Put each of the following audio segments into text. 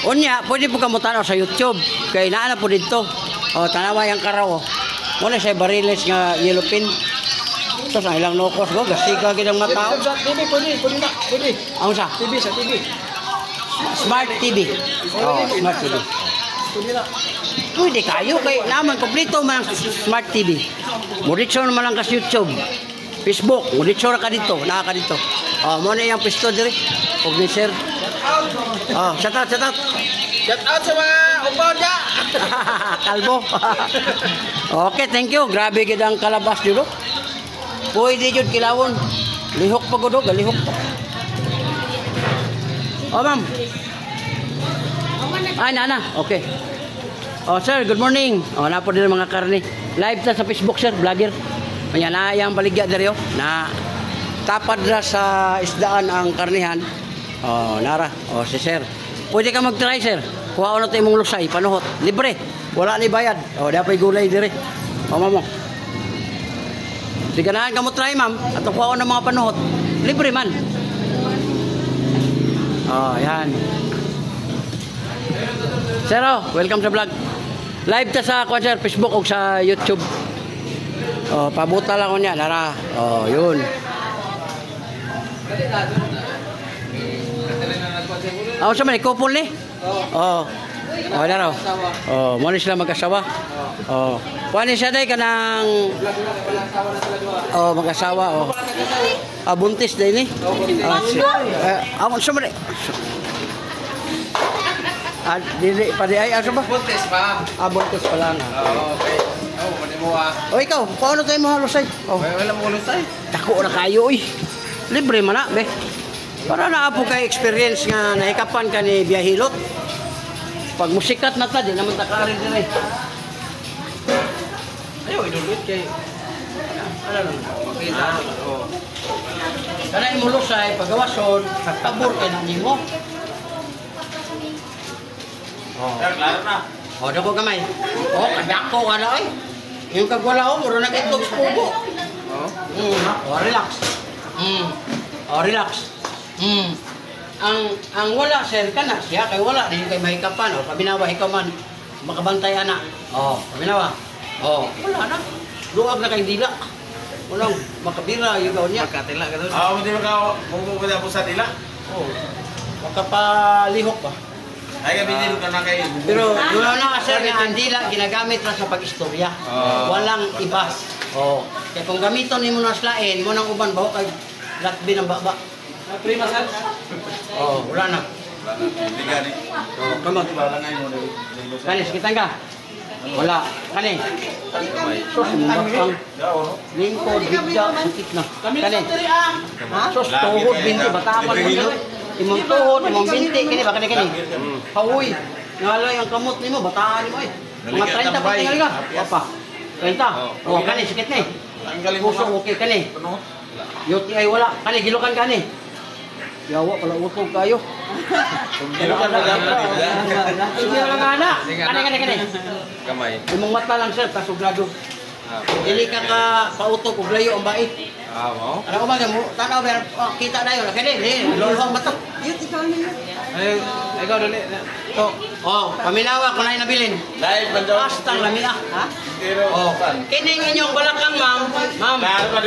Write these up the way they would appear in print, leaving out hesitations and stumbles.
Unya, pwede po kamo tanaw sa YouTube. Kay naa na po dito. O, tanawa yung karaw. Muna siya bariles nga yellow pin. Tapos ang ilang nokos ko, gasiga ginang matao. TV, pwede na. Pwede. Ang sa? TV, sa TV. Smart TV. Oh, Smart TV. Pwede na. Pwede kayo kay naman kompleto man ang Smart TV. Muritso naman lang ka sa YouTube. Facebook, muritso na ka dito, naka ka dito. Oh, mo na yung pisto diri. Huwag ni sir. Oh, shout out, shout out. Shout out sa mga upaw dyan. Kalbo. Okay, thank you. Grabe gid ang kalabas dito. Pwede jud kilawon. Lihok pa gud, galihok pa. Oh, ma'am. Ay, nana. Okay. Oh, sir, good morning. Oh, napo din mga karne. Live ta sa Facebook, sir, vlogger. Kanya na yang baligya diri na tapad na sa isdaan ang karnihan. Oh, nara. Oh, si sir. Pwede ka mag-try, sir. Kuha na tayo mong lusay, panuhot. Libre. Wala ni bayad. Oh, dapat gulay diri. Oh, mamo. Sige na, ka mo try, ma'am. At kuha na mga panuhot. Libre man. Oh, yan. Sir, oh, welcome sa vlog. Live ta sa sir, Facebook o sa YouTube. Oh, pabuta lang ko niya, nara. Oh, yun. Ako sa man, couple ni? Oh. Oh, nara. Oh, mo ni sila mag-asawa. Oh. Kuha ni siya day ka ng... Oh, mag-asawa. Oh. Ah, buntis day ni? Ako sa man. Ah, dili pa di ay asa ba? Buntis pa. Ah, buntis pa lang. Okay. Oh, mali mo ah. O ikaw, paano tayo mo halusay? Oh, Wala mo lusay. dako na kayo oy. Libre man na, be. Para na apo kay experience nga nahikapan ka ni biyahilot. Pag musikat na ta, di naman ta kaarin din ay. Ayaw, inulit kay... Ano lang? Makita. Oh. Kana imulusay, pagawason, nagtabor kay nani mo. Oh. Klaro na. O, dako gamay. O, kadako ka na ay. Yung kagwala o, muro na kitog sa pugo. Oh. O, relax. O, relax. Ang wala, sir ka na. Siya kay wala, di kay mahikapan. O, pabinawa, ikaw man. Makabantay ana. O, pabinawa. O, wala na. Luwag na kay dila. Walang makabira, yung gaon niya. Magkatila ka doon. Ah, hindi mo ka pupunta po sa dila. O, makapalihok pa. Ay, binilo ka na kayo. Pero wala na sir nga ang dila ginagamit ra sa pag-istorya. Walang iba. Oh. Kaya kung gamiton nimo na slain mo nang uban baho kay latbi ng baba. Prima sir. Oh, wala na. Hindi gani. Oh, kamot. Wala na mo. Kanis kita nga. Wala. Kani. Sos bakang lingkod bigya putik na. Kani. Ha? Sos tuhod binti batapan mo. Imong tuhod, imong binti kini ba kani. Hawoy. Ngalay ang kamot nimo bataan mo eh. Mga 30 pa tingali ka. Apa? 30. Oh, kani sikit ni. Ang galing mo. Puso okay kani. Yuti ay wala. Kani gilukan kani. Yawa pala utog kayo. Gilukan na lang. Sige lang ana. Kani. Kamay. Imong mata lang sir kasugrado. Dili ka pautog ug layo ang bait. Ah, mo. Ano ko ba mo? Tanaw ba kita dayon kani. Lolhong mata. Ay, ikaw dali. To. Oh, paminawa ko na nabilin. Live man daw. Hastang lamia, ha? Pero Oh, kining inyong balakang, ma'am. Ma'am,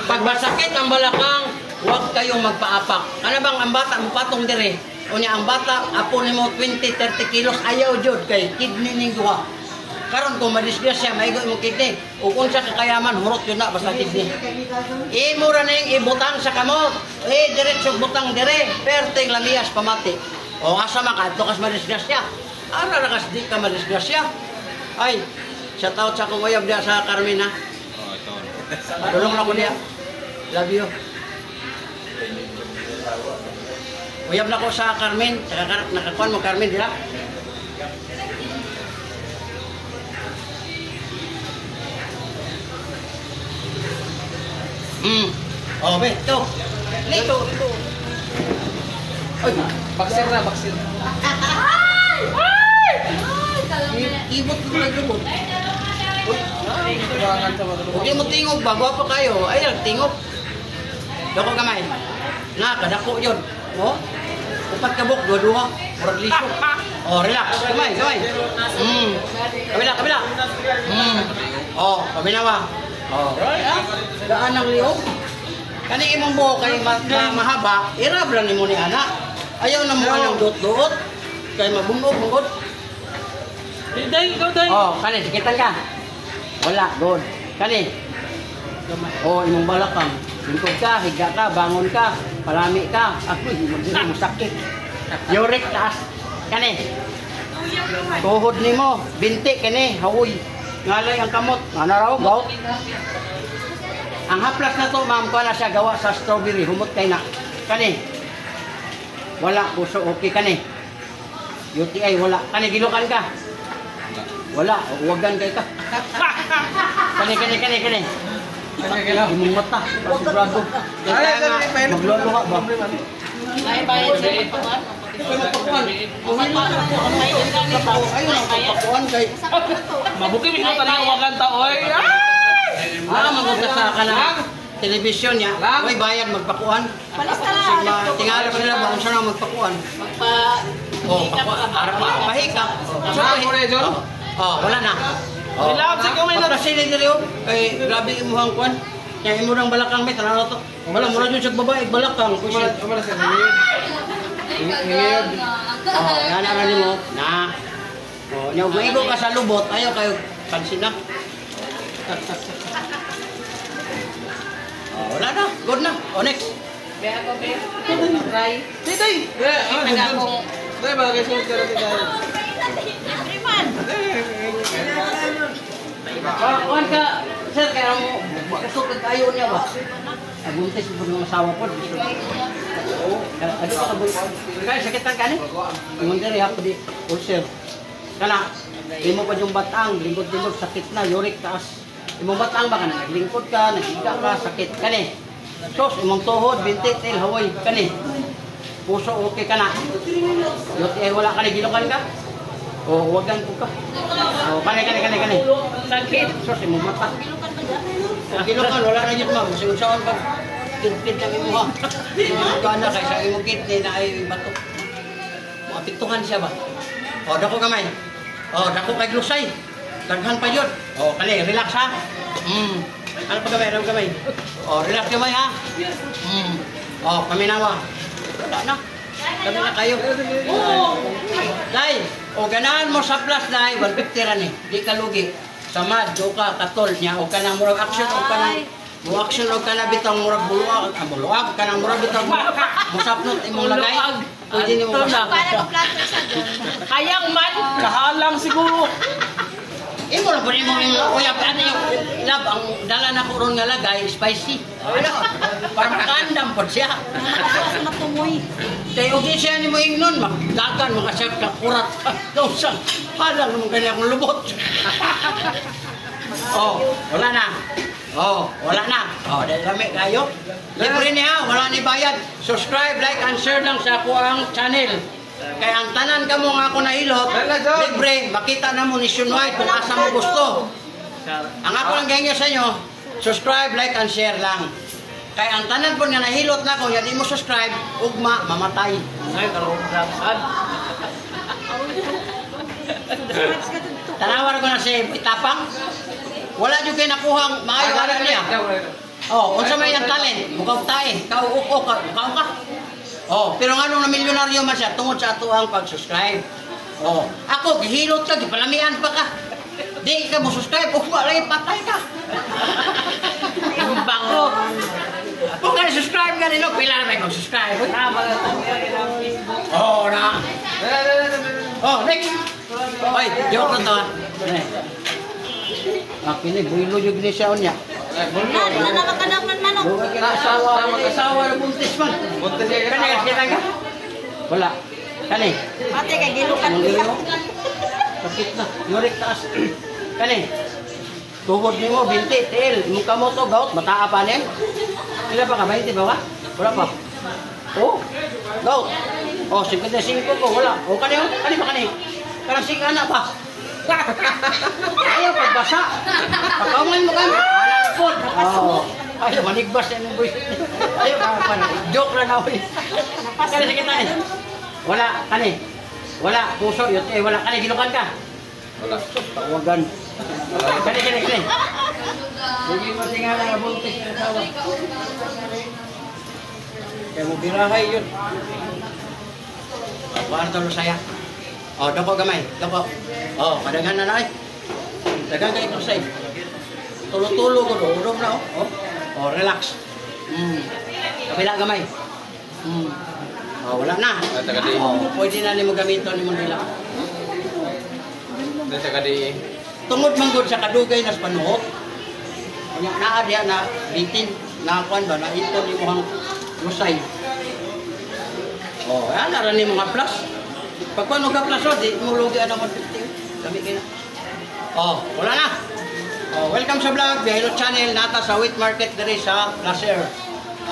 pag masakit ang balakang, huwag kayong magpaapak. Ano bang ang bata mo patong dire? Unya ang bata, apo nimo 20-30 kilos ayaw jud kay kidney ning duha. Karon kung madisgrasya maigo imong kidney, ug unsa ka kayaman hurot yun na basta kidney. Imo ra ning ibutang sa kamot. Diretso butang dire, perting lamias pamati. O asa man kadto kas madisgrasya? Ara ra kas di ka madisgrasya? Ay, shout out sa akong uyab diya sa Carmen ha. Oh, ito. Tulong na ko niya. Love you. Uyab na ko sa Carmen. Nakakuan mo Carmen, di ba? Oh, be, ito. Ito. Ay, Baksir na, baksir. ibot mo na ibot. Kurangan sa mga Huwag mo tingog ba? Gwapo kayo. Ay, tingog. Dako gamay. Na, kadako yun. Oh? Upat kabok, dua-dua. Murag liso. Oh, relax. Kamay, kamay. Kabila. Oh, kabinawa. Oh. Daan ng liog. Kani imong buhok kay mahaba, irab lang nimo ni ana. Ayaw na mo anang duot-duot. Kay mabungog-bungod. Day, ikaw day. Oh, kani sikitan ka. Wala, good. Kani. Oh, imong balakang. Lingkod ka, higa ka, bangon ka, palami ka. Ako, hindi mo sakit. Yurik taas. Kani. Tuhod nimo, binti kani, hawoy. Ngalay ang kamot. Ano raw, gout? Ang haplas na to, ma'am, ko na siya gawa sa strawberry. Humot kay na. Kani. Wala, puso, okay kani. UTI, wala. Kani, gilukan ka. Wala, uwagan kay ka. Kani. Imong mata, sigurado. Magluluha ba? Ay, bayad sa pagpapuan. Ayun ang pagpapuan kay... Mabuki mi ko tani wagan ta oy. Mamunta sa kanang telebisyon niya. Uy, bayad magpakuan. Sigma, tingala pa nila ba kung saan ang magpakuan. Oh, pahika. Oh, wala na. Ilawag sa kamay na. Papasilid na rin. Kay grabe imuhang kuan. Kaya imo nang balakang may tanano to. Wala mura jud sa babae balakang. Wala sa ngiyod. Ngiyod. Oh, yan ara nimo na. Oh, nya maigo ka sa lubot, ayo kayo pansin na. Oh, wala na. Good na. Oh, next. Kaya ako, be. Try. Titoy. Day ba kay sulod ka rin day. Kuan ka, sir, kaya mo kusog kayo niya ba? Buntis mo ng asawa ko. Oo. Adi ka buntis. Kaya sakitan ka ni? Ingon diri ako di ulcer. Kana, imo pa yung batang, lingkod-lingkod sakit na, uric taas. Imong batang ba kana naglingkod ka, nahiga ka, sakit kani. Sos imong tuhod, binti, tail, hawoy kani. Puso okay kana. UTI wala kani gilukan ka? Oh, wagan ko ka. Oh, kani. Sakit. Sos imong mata. Gilukan wala na jud ma'am, kasi unsaon pag pinpin lang imo ha. Kana kay sa imong kidney na ay bato. Maapektuhan siya ba? Oh, dako gamay. Oh, dako kay glusay. Daghan pa yun. Oh, kani, relax ha. Ano pa gamay? Oh, relax gamay ha. Oh, paminawa. Wala na. Kami na kayo. Day, o ganahan mo sa plus, Day, 150 ran eh. Di ka lugi. Samad, do ka, katol niya. O ka ng murag action, o ka ng action, o ka na bitang murag buluag. Buluag, ka ng murag bitang musapnot, imong lagay. Pwede ni mo Para plato sa doon. Kayang man kahalang siguro. Imo na po mo yung kuya pa yung lab ang dala na ko ron nga lagay spicy. Ano? Para makandam po siya. Nakakasa na tumoy. Kaya okay siya ni mo ingnon magdagan mga siya kakurat. Dosang halang mo kanya akong lubot. Oh, wala na. Oh, wala na. Oh, dahil kami kayo. Libre niya, wala ni bayad. Subscribe, like, and share lang sa ako ang channel. Kaya ang tanan ka mo nga ako nahilot, libre, makita na mo nationwide kung asa mo gusto. Ang ako lang ganyan sa inyo, subscribe, like, and share lang. Kaya ang tanan po nga nahilot na ko, yan di mo subscribe, ugma, mamatay. Ay, kalungkapsan. Tanawar ko na si Itapang. Wala nyo kayo nakuhang maayo wala niya. Oh, unsa may ang talent, mukaw tae, mukaw ka. Oh, pero nga nung na milyonaryo man siya tungod sa ato ang pag-subscribe. Oh, ako gihilot ka, gipalamian pa ka. Di ka mo subscribe, ug wala patay ka. Yung bango. Kung ka subscribe ka nilo, pila na may mag-subscribe. Oh, na. Oh, next. Oy, joke lang to. Akin ni builo yung gnisyaon niya. Ano nakakanak man manok? Mag-asawa na buntis man. Buntis siya Kani ka ka? Wala. Kani. Ate kay gilukan Ang ko siya. liyo. Sakit na. Yurik taas. Kani. Tuhod ni mo, binti, tail. Mukha mo to, gout. Mataa pa niyan. Sila pa ka? 20 ba ka? Wala pa. Oh. Gout. Oh, 55 ko. Wala. Oh, kani oh. Kani ba kani? Karang anak pa. Ayaw pagbasa. Pagkaman mo kami. Anak po. Oh. Ayaw manigbas yan yung boys. Ayaw ka pa. Joke lang ako eh. Kani sakit na eh. Wala. Kani. Wala, puso, yun. Eh, wala ka na, gilukan ka. Wala. Tawagan. Kani. Sige mo tingala nga buntis ng asawa. Kaya mo birahay yun. Kwarto lo saya. Oh, dako gamay, dako. Oh, kadaghan na ay. Dagan kay ito say. Tulo-tulo ko do, udom na oh. Oh, relax. Kabila gamay. Oh, wala na. Oh, pwede na nimo gamiton nimo nila. Sa kadi. Tungod man gud sa kadugay nas panuhot. Unya naa diha na bitin na kuan ba na ito nimo hang lusay. Oh, ana ra nimo nga plus. Pag kuno ka plus di mo lugi ana 150. Kami kina. Oh, wala na. Oh, welcome sa vlog, Bihaylo Channel, nata sa wheat market diri sa Placer.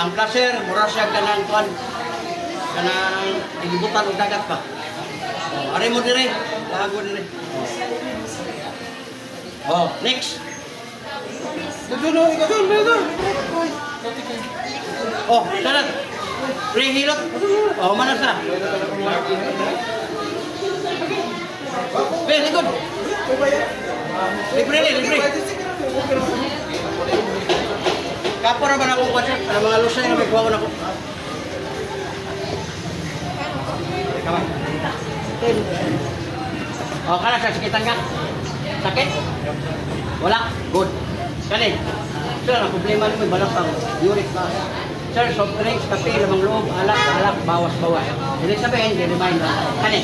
Ang Placer, mura siya kanang kuan. Kanang ilibutan og dagat pa. Oh, are mo dire, lago dire. Oh, next. Dito. Oh, salat. Rehilot. Oh, mana sa? Very good. Libre. Kapora ba na akong kwatsa? Ang mga lusay na may kuha ko na ako. Kamay. Oh, kana sa sakitan ka? Sakit? Wala? Good. Kani? Sir, ang problema nyo may balak ang uric na. Sir, soft drinks, kape, lamang loob, alak, bawas. Hindi sabihin, hindi remind. Kani?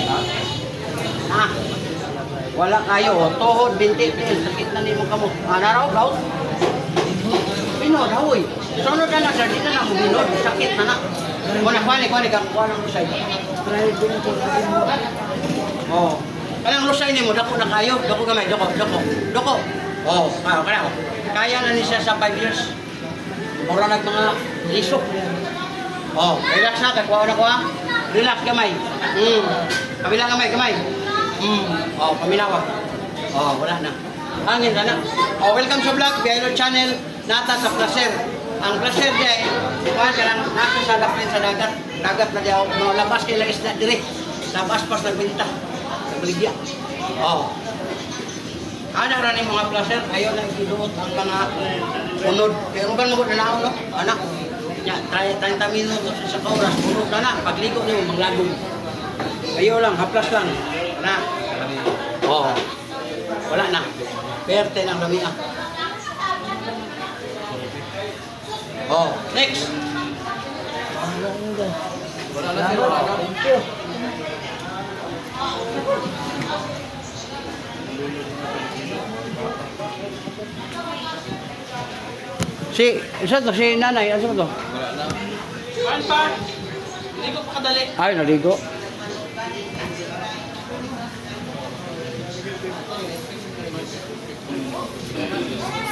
Ah, wala kayo. Tuhod, binti, sakit na nimo kamo. Naraw, raw? Binod, hawoy. Sunod na na, sir, dito na mo binod. Sakit na na. Muna, kwani, kakuha ng lusay. Oh. Kanang lusay nimo, dako na kayo. Dako gamay, dako. Oh, kaya. Kaya na ni siya sa 5 years. Mura nag mga lisok. Oh, relax na, kuha na. Relax gamay. Kabila gamay. Oh, paminawa. Oh, wala na. Hangin na na. Oh, welcome sa vlog, Bihaylo Channel, nata sa Placer. Ang Placer day, kuha ka lang, nasa sa lapin sa dagat. Dagat na diyaw, mga labas kay lang isla dire. Labas pas nagbinta. Nagbaligya. Oh. Ada ra ni mga Placer, ayaw na iduot ang mga unod. Kaya uban mo na naon no? Anak. Nya, 30 minutos sa oras, unod na. Pagligo niyo manglagom. Ayaw lang, haplas lang. Na. Oh. Wala na. Perte ng lamia. Oh, next. Wala na. Isa to, si nanay, ano to? Wala na. Kuan pa. Hindi ko pa kadali. Ay, naligo.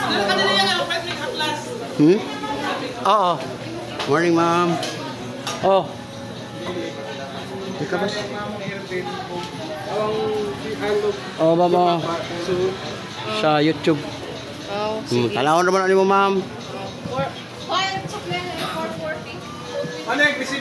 Kadali yan ang public atlas. Oo. Morning, ma'am. Oh. Ika ba? Oh, mama. Sa YouTube. Oh, Talawon naman mo, ma'am. 440. Ano yung